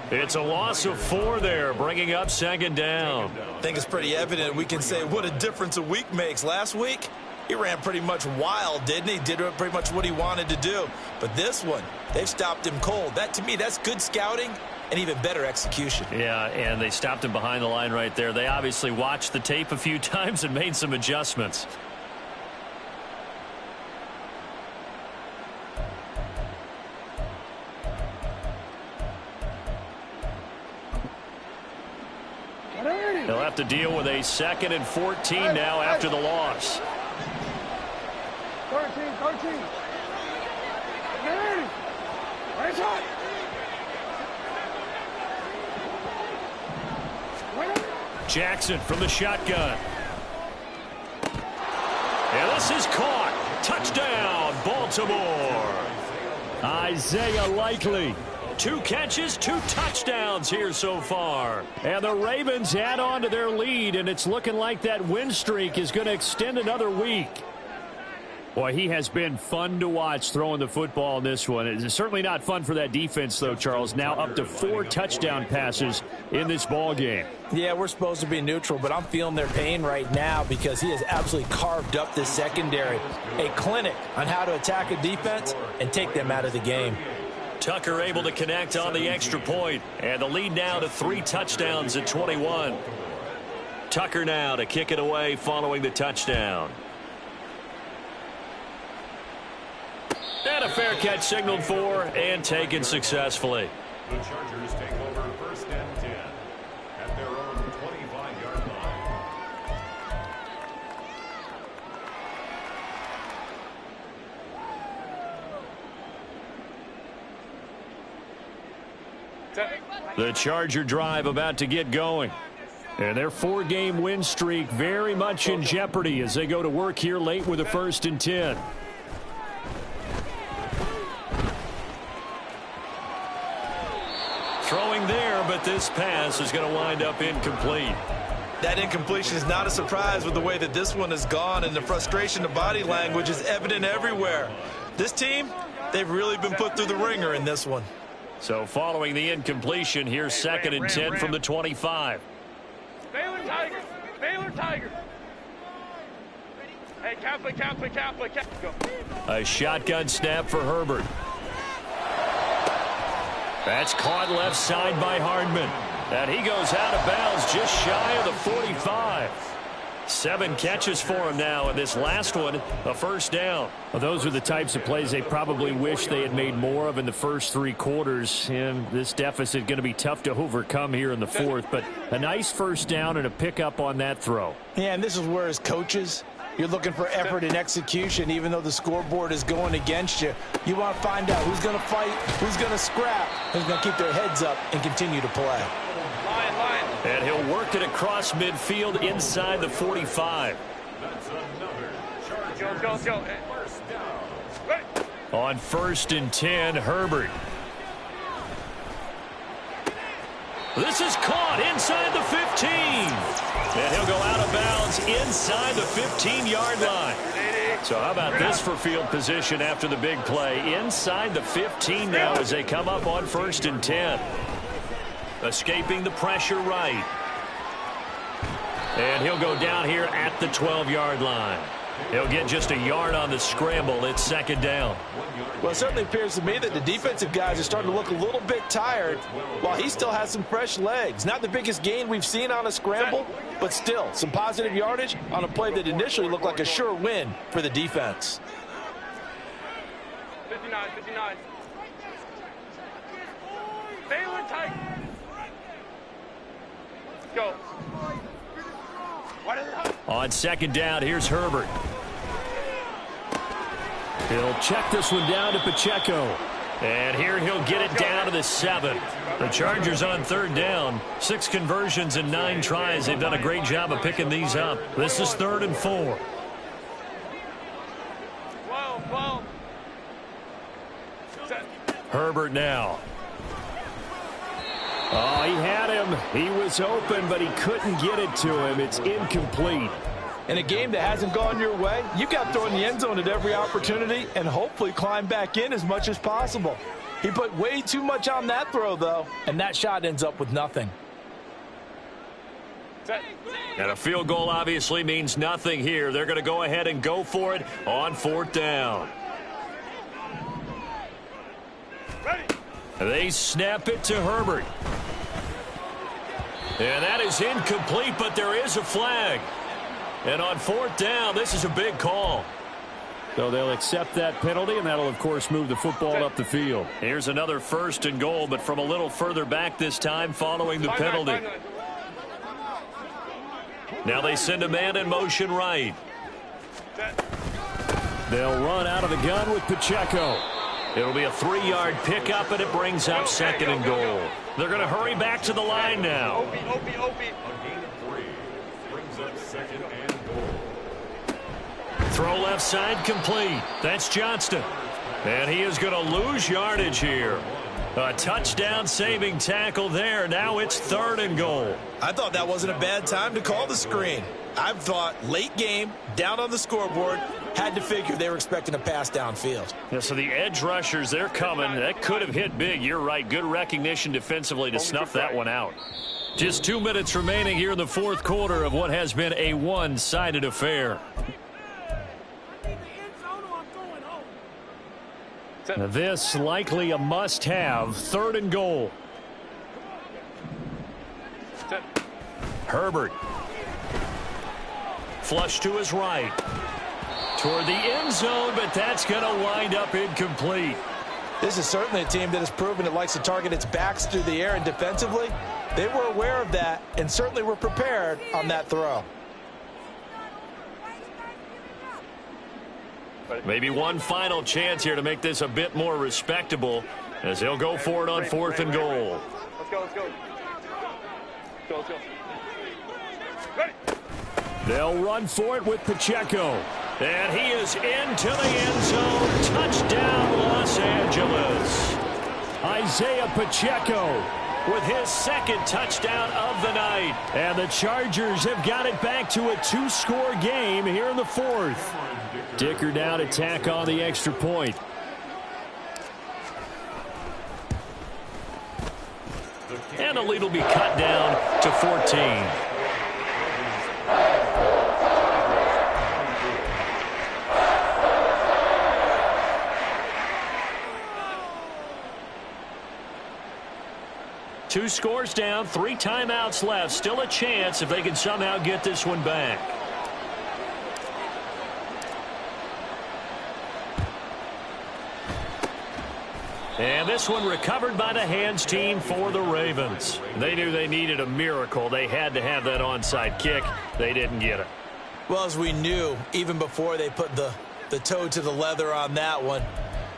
It's a loss of 4 there, bringing up second down. I think it's pretty evident. We can say what a difference a week makes. Last week, he ran pretty much wild, didn't he? Did pretty much what he wanted to do. But this one, they've stopped him cold. That, to me, that's good scouting and even better execution. Yeah, and they stopped him behind the line right there. They obviously watched the tape a few times and made some adjustments. They'll have to deal with a 2nd and 14 now after the loss. 13. Jackson from the shotgun. And this is caught. Touchdown, Baltimore. Isaiah Likely. 2 catches, 2 touchdowns here so far. And the Ravens add on to their lead, and it's looking like that win streak is going to extend another week. Boy, he has been fun to watch throwing the football in this one. It's certainly not fun for that defense, though, Charles. Now up to 4 touchdown passes in this ball game. Yeah, we're supposed to be neutral, but I'm feeling their pain right now because he has absolutely carved up this secondary. A clinic on how to attack a defense and take them out of the game. Tucker able to connect on the extra point, and the lead now to 3 touchdowns at 21. Tucker now to kick it away following the touchdown. And a fair catch signaled for and taken successfully. The Chargers take over 1st and 10 at their own 25-yard line. The Charger drive about to get going. And their 4-game win streak very much in jeopardy as they go to work here late with a 1st and 10. Throwing there, but this pass is going to wind up incomplete. That incompletion is not a surprise with the way that this one has gone, and the frustration of body language is evident everywhere. This team, they've really been put through the ringer in this one. So following the incompletion, here's 2nd and 10 from the 25. Baylor Tigers. Baylor Tigers. Hey, Catholic. Go. A shotgun snap for Herbert. That's caught left side by Hardman. And he goes out of bounds just shy of the 45. 7 catches for him now, and this last one, a first down. Well, those are the types of plays they probably wish they had made more of in the first 3 quarters. And this deficit going to be tough to overcome here in the 4th. But a nice first down and a pickup on that throw. Yeah, and this is where as coaches, you're looking for effort and execution, even though the scoreboard is going against you. You want to find out who's going to fight, who's going to scrap, who's going to keep their heads up and continue to play. And he'll work it across midfield inside the 45. On 1st and 10, Herbert. This is caught inside the 15. And he'll go out of bounds inside the 15-yard line. So how about this for field position after the big play? Inside the 15 now as they come up on 1st and 10. Escaping the pressure right. And he'll go down here at the 12-yard line. He'll get just a yard on the scramble. It's 2nd down. Well, it certainly appears to me that the defensive guys are starting to look a little bit tired while he still has some fresh legs. Not the biggest gain we've seen on a scramble, but still some positive yardage on a play that initially looked like a sure win for the defense. 59. Stay tight. Go. On 2nd down, here's Herbert. He'll check this one down to Pacheco. And here he'll get it down to the 7. The Chargers on 3rd down. 6 conversions and 9 tries. They've done a great job of picking these up. This is 3rd and 4. Herbert now. Oh, he had him. He was open, but he couldn't get it to him. It's incomplete. In a game that hasn't gone your way, you've got to throw in the end zone at every opportunity and hopefully climb back in as much as possible. He put way too much on that throw, though, and that shot ends up with nothing. And a field goal obviously means nothing here. They're going to go ahead and go for it on 4th down. They snap it to Herbert. And that is incomplete, but there is a flag. And on 4th down, this is a big call. So they'll accept that penalty, and that'll, of course, move the football up the field. Here's another 1st and goal, but from a little further back this time following the penalty. Now they send a man in motion right. They'll run out of the gun with Pacheco. It'll be a 3-yard pickup, and it brings up 2nd and goal. They're going to hurry back to the line now. A gain of 3 brings up 2nd and goal. Throw left side complete. That's Johnston. And he is going to lose yardage here. A touchdown saving tackle there. Now it's 3rd and goal. I thought that wasn't a bad time to call the screen. I thought late game, down on the scoreboard, had to figure they were expecting a pass downfield. Yeah, so the edge rushers, they're coming. That could have hit big. You're right. Good recognition defensively to snuff that one out. Just 2 minutes remaining here in the 4th quarter of what has been a one-sided affair. Now this likely a must-have. 3rd and goal. Herbert. Flush to his right. Toward the end zone, but that's going to wind up incomplete. This is certainly a team that has proven it likes to target its backs through the air, and defensively, they were aware of that and certainly were prepared on that throw. Maybe one final chance here to make this a bit more respectable as they'll go for it on 4th and goal. Let's go. Ready. They'll run for it with Pacheco. And he is into the end zone. Touchdown, Los Angeles. Isaiah Pacheco with his 2nd touchdown of the night. And the Chargers have got it back to a 2-score game here in the 4th. Dicker down to tack on the extra point. And the lead will be cut down to 14. Two scores down, 3 timeouts left. Still a chance if they can somehow get this one back. And this one recovered by the hands team for the Ravens. They knew they needed a miracle. They had to have that onside kick. They didn't get it. Well, as we knew, even before they put the toe to the leather on that one,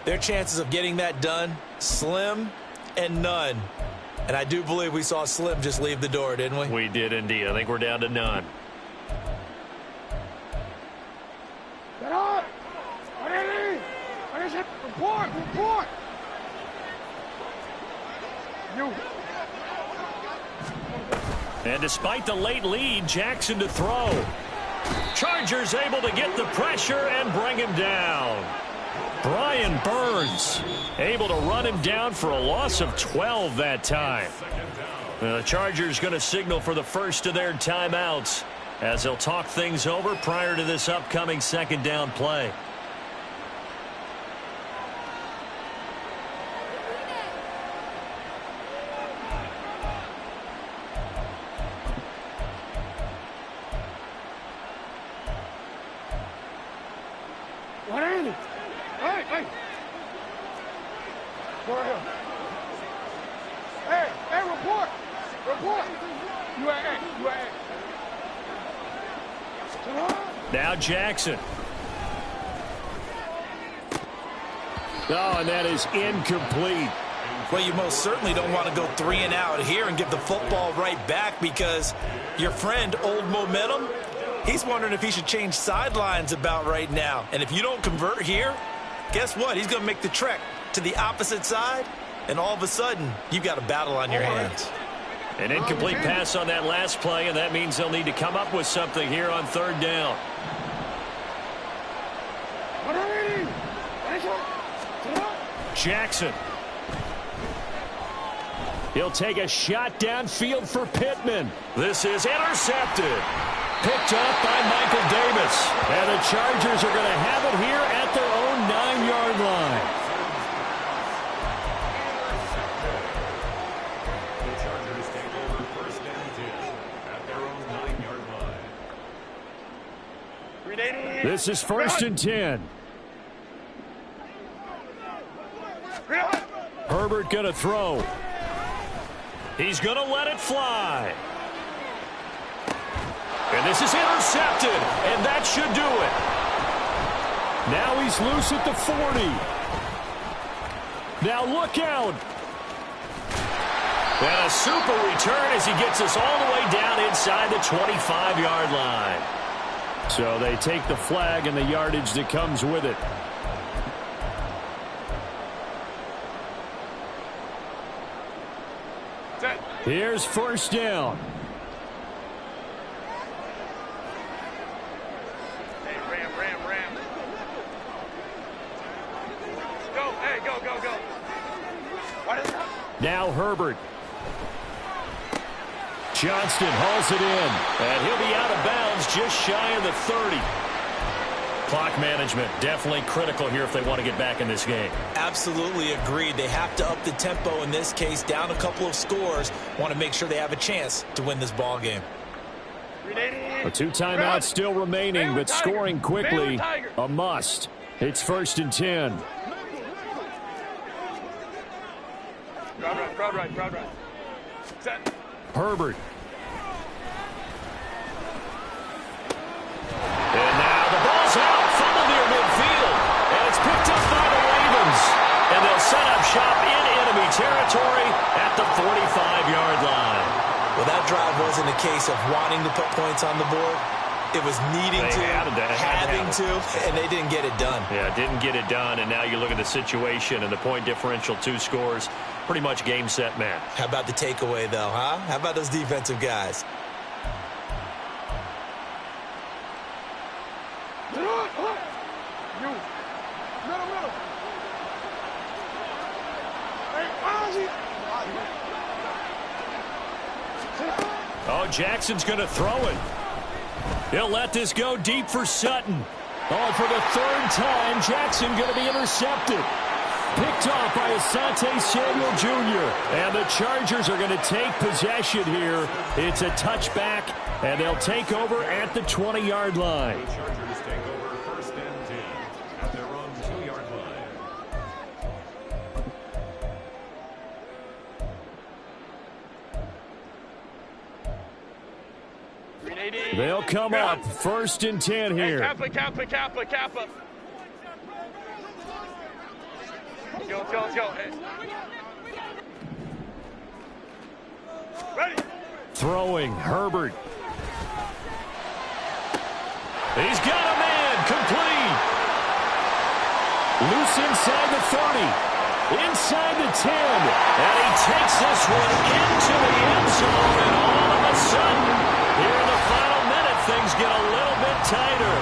their chances of getting that done, slim and none. And I do believe we saw Slim just leave the door, didn't we? We did indeed. I think we're down to none. Get up! Report! Report! You. And despite the late lead, Jackson to throw. Chargers able to get the pressure and bring him down. Brian Burns able to run him down for a loss of 12 that time. The Chargers going to signal for the first of their timeouts as they'll talk things over prior to this upcoming second down play. What is it? Hey, hey! Go ahead. Hey, report! Report! You at Now Jackson. Oh, and that is incomplete. Well, you most certainly don't want to go 3 and out here and give the football right back because your friend, Old Momentum, he's wondering if he should change sidelines about right now. And if you don't convert here, guess what? He's going to make the trek to the opposite side, and all of a sudden, you've got a battle on your hands. An incomplete pass on that last play, and that means they'll need to come up with something here on third down. Jackson. He'll take a shot downfield for Pittman. This is intercepted. Picked up by Michael Davis. And the Chargers are going to have it here at their own 9-yard line. The Chargers take over first and 10 at their own 9-yard line. This is first and 10. Herbert going to throw. He's going to let it fly. And this is intercepted, and that should do it. Now he's loose at the 40. Now look out. And a super return as he gets us all the way down inside the 25-yard line. So they take the flag and the yardage that comes with it. Here's first down. Hey, Ram. Go, hey, go. What is that? Now Herbert. Johnston hauls it in. And he'll be out of bounds just shy of the 30. Clock management definitely critical here if they want to get back in this game. Absolutely agreed. They have to up the tempo in this case, down a couple of scores. Want to make sure they have a chance to win this ball game. A 2 timeouts still remaining, but scoring quickly a must. It's first and 10. Crowd right. Set. Herbert. And now the ball's out. Fumble near midfield. And it's picked up by the Ravens. And they'll set up shop in enemy territory at the 45-yard line. Well, that drive wasn't a case of wanting to put points on the board. It was needing to, having to, and they didn't get it done. Yeah, didn't get it done, and now you look at the situation and the point differential, 2 scores, pretty much game, set, match. How about the takeaway, though, huh? How about those defensive guys? Oh, Jackson's going to throw it. He'll let this go deep for Sutton. Oh, for the 3rd time, Jackson going to be intercepted. Picked off by Asante Samuel Jr. And the Chargers are going to take possession here. It's a touchback, and they'll take over at the 20-yard line. The Chargers take over first and 10 at their own 2-yard line. They'll come up 1st and 10 here. Kappa. Let's go. Hey. Ready. Throwing, Herbert. He's got a man, complete. Loose inside the 30, inside the 10. And he takes this one into the end zone, and all of a sudden, here in the final minute, things get a little bit tighter.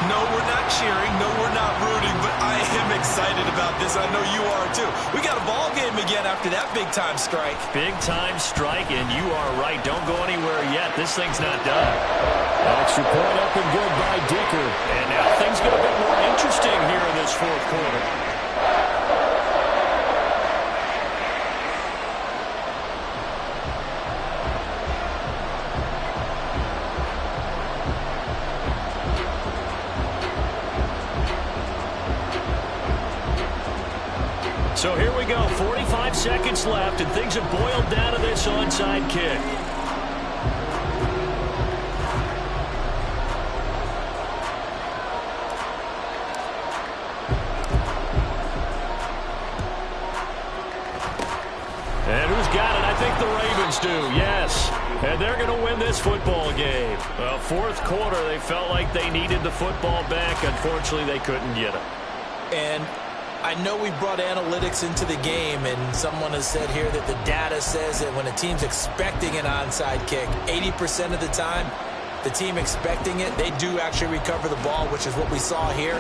No, we're not cheering. No, we're not rooting, but I am excited about this. I know you are, too. We got a ball game again after that big-time strike. Big-time strike, and you are right. Don't go anywhere yet. This thing's not done. Extra point up and good by Dicker. And now things get a bit more interesting here in this 4th quarter. So here we go, 45 seconds left, and things have boiled down to this onside kick. And who's got it? I think the Ravens do, yes. And they're going to win this football game. Well, 4th quarter, they felt like they needed the football back. Unfortunately, they couldn't get it. And I know we brought analytics into the game, and someone has said here that the data says that when a team's expecting an onside kick, 80% of the time, the team expecting it, they do actually recover the ball, which is what we saw here.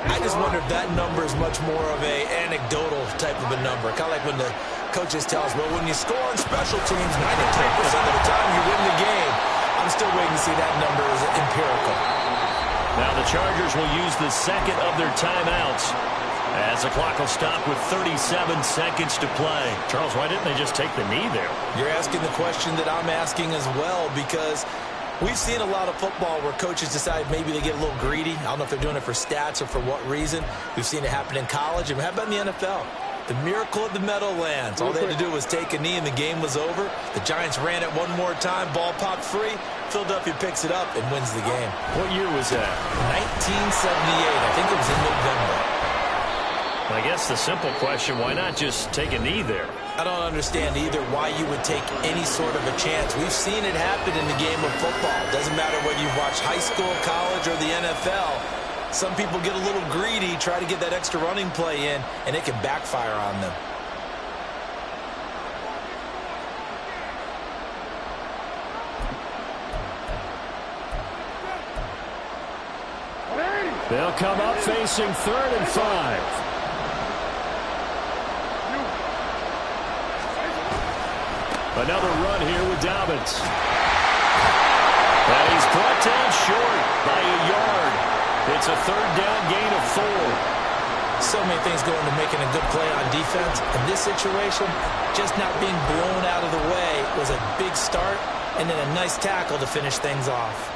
I just wonder if that number is much more of a anecdotal type of a number. Kind of like when the coaches tell us, well, when you score on special teams, 93% of the time you win the game. I'm still waiting to see that number is empirical. Now the Chargers will use the second of their timeouts, as the clock will stop with 37 seconds to play. Charles, why didn't they just take the knee there? You're asking the question that I'm asking as well, because we've seen a lot of football where coaches decide maybe they get a little greedy. I don't know if they're doing it for stats or for what reason. We've seen it happen in college, and how about in the NFL? The miracle of the Meadowlands. All they had to do was take a knee, and the game was over. The Giants ran it one more time. Ball popped free. Philadelphia picks it up and wins the game. What year was that? 1978. I think it was in November. I guess the simple question, why not just take a knee there? I don't understand either why you would take any sort of a chance. We've seen it happen in the game of football. It doesn't matter whether you've watched high school, college, or the NFL. Some people get a little greedy, try to get that extra running play in, and it can backfire on them. They'll come up facing 3rd and 5. Another run here with Dobbins. And he's brought down short by a yard. It's a 3rd down gain of 4. So many things go into making a good play on defense. In this situation, just not being blown out of the way was a big start, and then a nice tackle to finish things off.